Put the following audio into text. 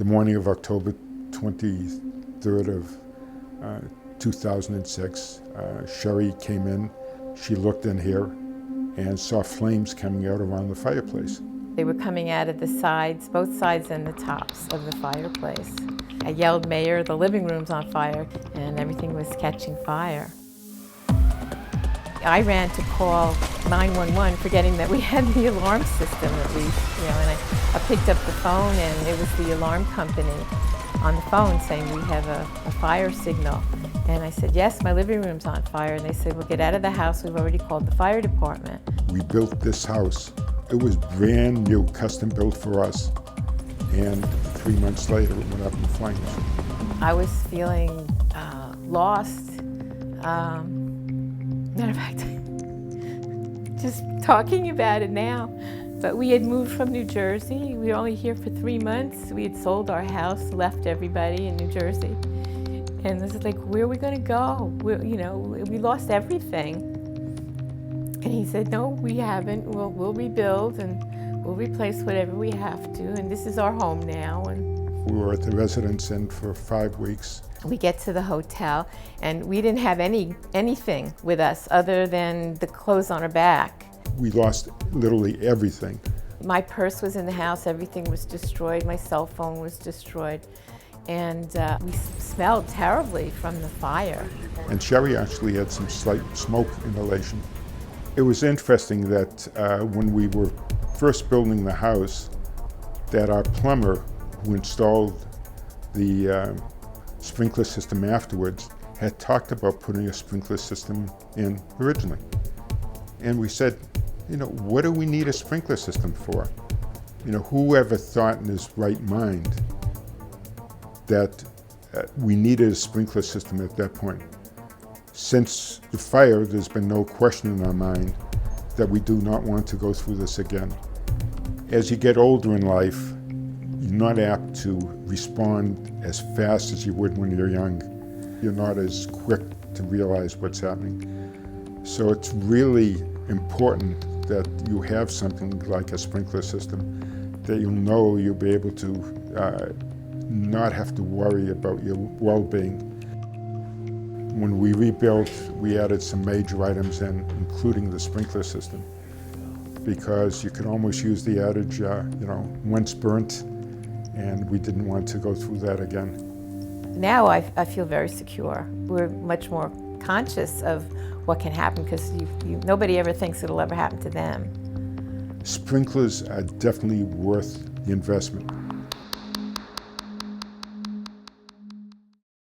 The morning of October 23rd of 2006, Sherry came in. She looked in here and saw flames coming out around the fireplace. They were coming out of the sides, both sides and the tops of the fireplace. I yelled, "Mayor, the living room's on fire," and everything was catching fire. I ran to call 911, forgetting that we had the alarm system at least, and I picked up the phone and it was the alarm company on the phone saying, "We have a fire signal." And I said, "Yes, my living room's on fire." And they said, "Well, get out of the house. We've already called the fire department." We built this house. It was brand new, custom built for us. And 3 months later, it went up in flames. I was feeling lost. Matter of fact, just talking about it now. But we had moved from New Jersey. We were only here for 3 months. We had sold our house, left everybody in New Jersey. And this is like, where are we going to go? We lost everything. And he said, "No, we haven't. We'll rebuild and we'll replace whatever we have to. And this is our home now." And we were at the Residence Inn for 5 weeks. We get to the hotel, and we didn't have anything with us other than the clothes on our back. We lost literally everything. My purse was in the house. Everything was destroyed. My cell phone was destroyed. And we smelled terribly from the fire. And Sherry actually had some slight smoke inhalation. It was interesting that when we were first building the house, that our plumber who installed the sprinkler system afterwards had talked about putting a sprinkler system in originally. And we said, what do we need a sprinkler system for? Whoever thought in his right mind that we needed a sprinkler system at that point. Since the fire, there's been no question in our mind that we do not want to go through this again. As you get older in life, you're not apt to respond as fast as you would when you're young. You're not as quick to realize what's happening. So it's really important that you have something like a sprinkler system, that you'll be able to not have to worry about your well-being. When we rebuilt, we added some major items in, including the sprinkler system, because you could almost use the adage, once burnt, and we didn't want to go through that again. Now I feel very secure. We're much more conscious of what can happen because nobody ever thinks it'll ever happen to them. Sprinklers are definitely worth the investment.